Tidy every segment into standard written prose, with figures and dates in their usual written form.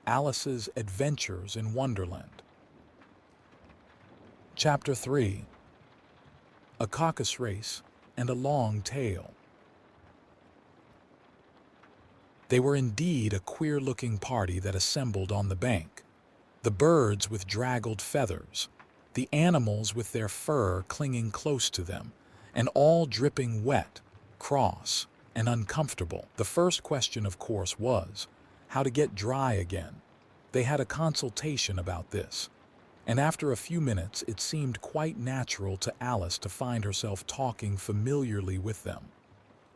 Alice's Adventures in Wonderland. Chapter 3. A Caucus Race and a Long Tale. They were indeed a queer-looking party that assembled on the bank. The birds with draggled feathers, the animals with their fur clinging close to them, and all dripping wet, cross, and uncomfortable. The first question, of course, was how to get dry again. They had a consultation about this, and after a few minutes it seemed quite natural to Alice to find herself talking familiarly with them,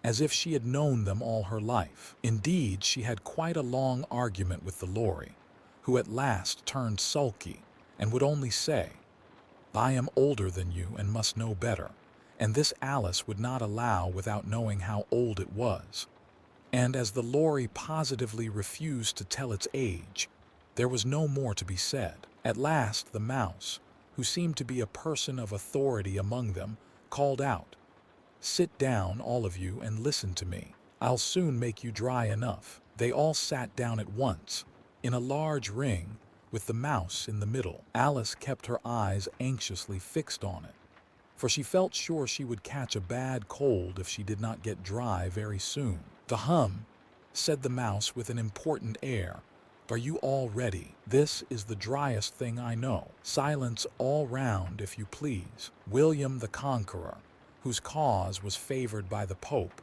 as if she had known them all her life. Indeed, she had quite a long argument with the Lory, who at last turned sulky and would only say, "I am older than you and must know better," and this Alice would not allow without knowing how old it was. And as the Lory positively refused to tell its age, there was no more to be said. At last the mouse, who seemed to be a person of authority among them, called out, "Sit down, all of you, and listen to me. I'll soon make you dry enough." They all sat down at once, in a large ring, with the mouse in the middle. Alice kept her eyes anxiously fixed on it, for she felt sure she would catch a bad cold if she did not get dry very soon. "The hum," said the mouse with an important air. "Are you all ready? This is the driest thing I know. Silence all round, if you please." William the Conqueror, whose cause was favored by the Pope,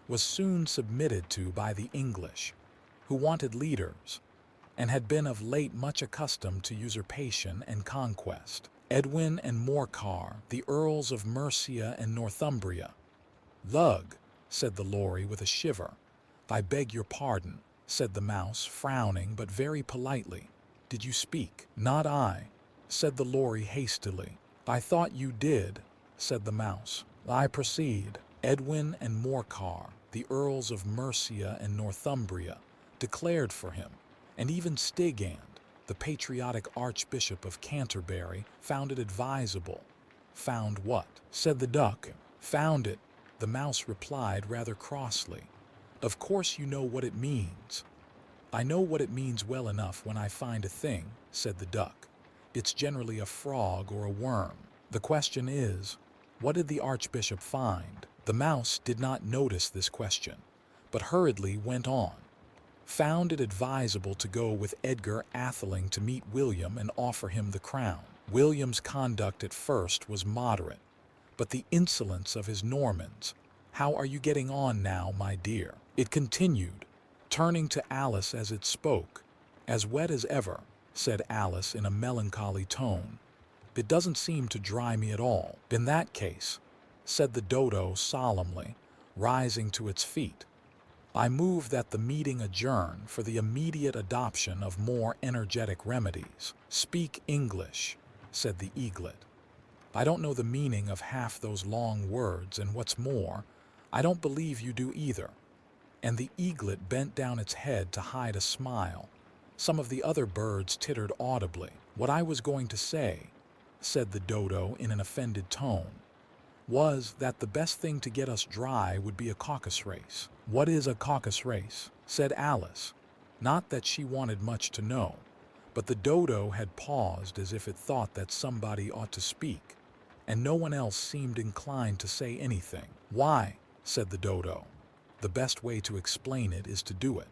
was soon submitted to by the English, who wanted leaders, and had been of late much accustomed to usurpation and conquest. Edwin and Morcar, the Earls of Mercia and Northumbria. "Lug," said the Lory with a shiver. "I beg your pardon," said the mouse, frowning but very politely. "Did you speak?" "Not I," said the Lory hastily. "I thought you did," said the mouse. "I proceed." Edwin and Morcar, the Earls of Mercia and Northumbria, declared for him, and even Stigand, the patriotic Archbishop of Canterbury, found it advisable. "Found what?" said the duck. "Found it," the mouse replied rather crossly. "Of course you know what it means." "I know what it means well enough when I find a thing," said the duck. "It's generally a frog or a worm. The question is, what did the Archbishop find?" The mouse did not notice this question, but hurriedly went on. "Found it advisable to go with Edgar Atheling to meet William and offer him the crown. William's conduct at first was moderate, but the insolence of his Normans— How are you getting on now, my dear?" it continued, turning to Alice as it spoke. "As wet as ever," said Alice in a melancholy tone. "It doesn't seem to dry me at all." "In that case," said the dodo solemnly, rising to its feet, "I move that the meeting adjourn for the immediate adoption of more energetic remedies." "Speak English," said the eaglet. "I don't know the meaning of half those long words, and what's more, I don't believe you do either." And the eaglet bent down its head to hide a smile. Some of the other birds tittered audibly. "What I was going to say," said the dodo in an offended tone, "was that the best thing to get us dry would be a caucus race." "What is a caucus race?" said Alice. Not that she wanted much to know, but the dodo had paused as if it thought that somebody ought to speak, and no one else seemed inclined to say anything. "Why," said the dodo, "the best way to explain it is to do it.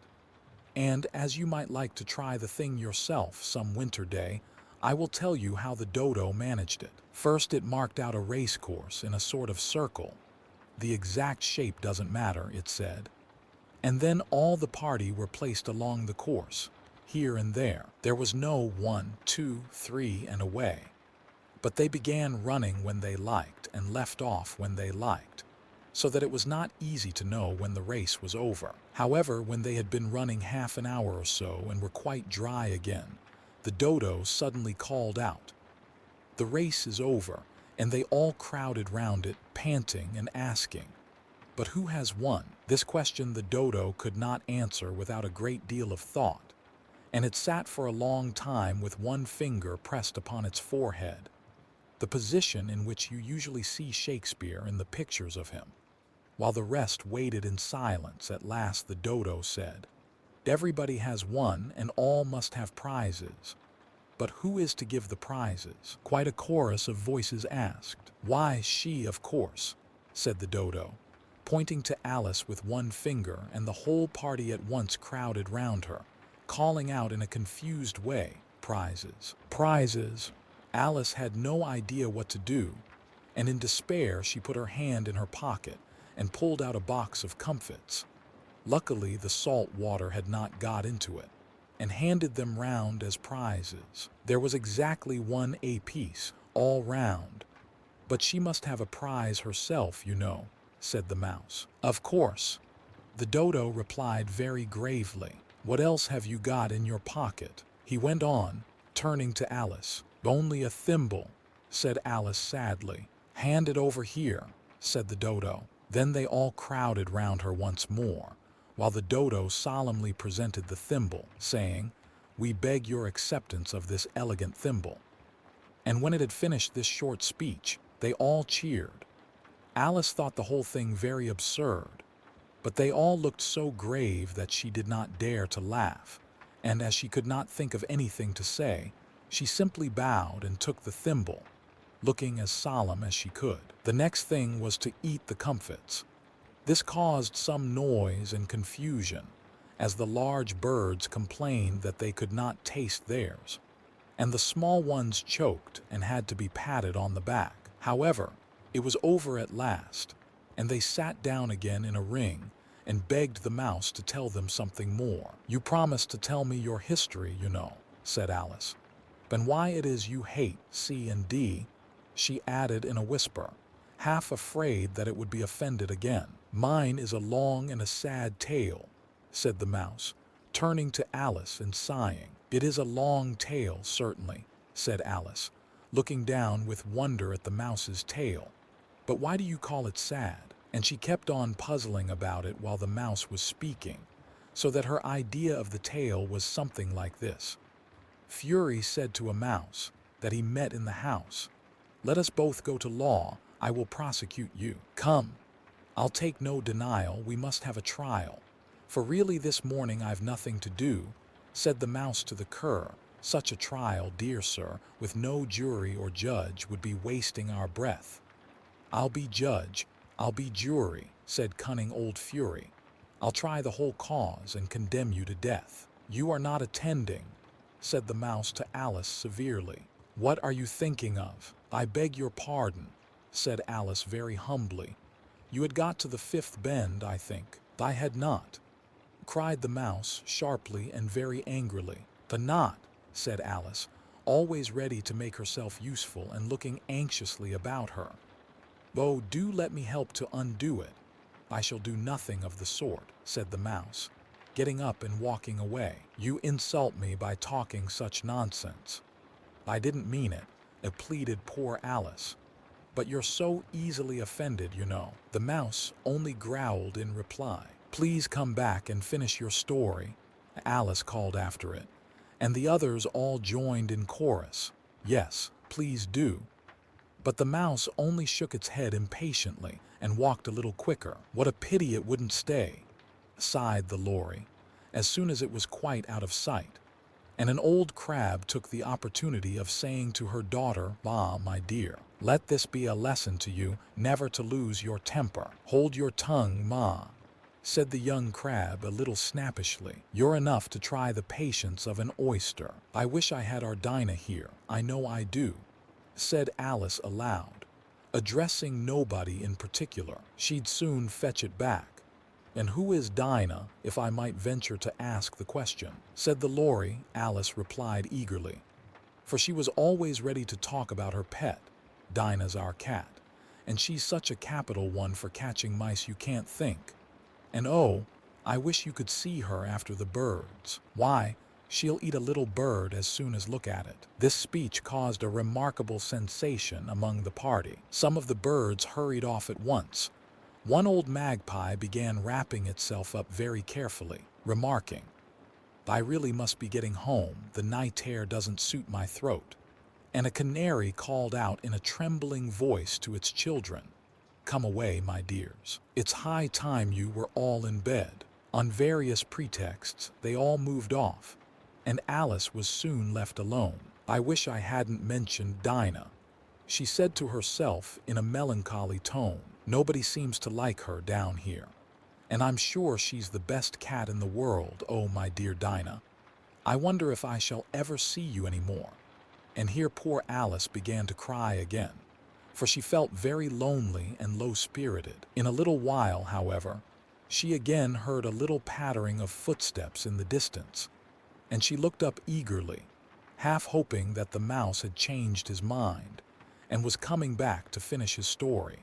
And as you might like to try the thing yourself some winter day, I will tell you how the dodo managed it. First it marked out a race course in a sort of circle. The exact shape doesn't matter, it said. And then all the party were placed along the course, here and there. There was no 1, 2, 3, and away. But they began running when they liked and left off when they liked, so that it was not easy to know when the race was over. However, when they had been running half an hour or so and were quite dry again, the dodo suddenly called out, "The race is over," and they all crowded round it, panting and asking, "But who has won?" This question the dodo could not answer without a great deal of thought, and it sat for a long time with one finger pressed upon its forehead, the position in which you usually see Shakespeare in the pictures of him. While the rest waited in silence, at last the dodo said, Everybody has one and all must have prizes. But who is to give the prizes? Quite a chorus of voices asked. Why, she, of course, said the dodo, pointing to Alice with one finger, and the whole party at once crowded round her, calling out in a confused way, prizes, prizes. Alice had no idea what to do, and in despair she put her hand in her pocket and pulled out a box of comfits. Luckily, the salt water had not got into it, and handed them round as prizes. There was exactly one apiece, all round. But she must have a prize herself, you know, said the mouse. Of course, the dodo replied very gravely. What else have you got in your pocket? He went on, turning to Alice. Only a thimble, said Alice sadly. Hand it over here, said the dodo. Then they all crowded round her once more, while the dodo solemnly presented the thimble, saying, We beg your acceptance of this elegant thimble. And when it had finished this short speech, they all cheered. Alice thought the whole thing very absurd, but they all looked so grave that she did not dare to laugh, and as she could not think of anything to say, she simply bowed and took the thimble, looking as solemn as she could. The next thing was to eat the comfits. This caused some noise and confusion, as the large birds complained that they could not taste theirs, and the small ones choked and had to be patted on the back. However, it was over at last, and they sat down again in a ring and begged the mouse to tell them something more. You promised to tell me your history, you know, said Alice. And why it is you hate C and D, she added in a whisper, half afraid that it would be offended again. Mine is a long and a sad tale, said the mouse, turning to Alice and sighing. It is a long tale, certainly, said Alice, looking down with wonder at the mouse's tail. But why do you call it sad? And she kept on puzzling about it while the mouse was speaking, so that her idea of the tale was something like this. Fury said to a mouse that he met in the house, Let us both go to law, I will prosecute you. Come, I'll take no denial, we must have a trial. For really this morning I've nothing to do, said the mouse to the cur. Such a trial, dear sir, with no jury or judge would be wasting our breath. I'll be judge, I'll be jury, said cunning old Fury. I'll try the whole cause and condemn you to death. You are not attending, said the mouse to Alice severely. What are you thinking of? I beg your pardon, said Alice very humbly. You had got to the fifth bend, I think. I had not, cried the mouse sharply and very angrily. The knot, said Alice, always ready to make herself useful and looking anxiously about her. Oh, do let me help to undo it. I shall do nothing of the sort, said the mouse, getting up and walking away. You insult me by talking such nonsense. I didn't mean it, pleaded poor Alice. But you're so easily offended, you know. The mouse only growled in reply. Please come back and finish your story, Alice called after it, and the others all joined in chorus. Yes, please do. But the mouse only shook its head impatiently and walked a little quicker. What a pity it wouldn't stay, sighed the lory, as soon as it was quite out of sight. And an old crab took the opportunity of saying to her daughter, my dear, let this be a lesson to you never to lose your temper. Hold your tongue, ma, said the young crab a little snappishly. You're enough to try the patience of an oyster. I wish I had our Dinah here, I know I do, said Alice aloud, addressing nobody in particular. She'd soon fetch it back. And who is Dinah, if I might venture to ask the question? Said the lory, Alice replied eagerly, for she was always ready to talk about her pet. Dinah's our cat, and she's such a capital one for catching mice you can't think. And oh, I wish you could see her after the birds. Why, she'll eat a little bird as soon as look at it. This speech caused a remarkable sensation among the party. Some of the birds hurried off at once. One old magpie began wrapping itself up very carefully, remarking, I really must be getting home, the night air doesn't suit my throat. And a canary called out in a trembling voice to its children, Come away, my dears. It's high time you were all in bed. On various pretexts, they all moved off, and Alice was soon left alone. "I wish I hadn't mentioned Dinah," she said to herself in a melancholy tone. "Nobody seems to like her down here, and I'm sure she's the best cat in the world. Oh, my dear Dinah, I wonder if I shall ever see you any more." And here poor Alice began to cry again, for she felt very lonely and low-spirited. In a little while, however, she again heard a little pattering of footsteps in the distance, and she looked up eagerly, half hoping that the mouse had changed his mind and was coming back to finish his story.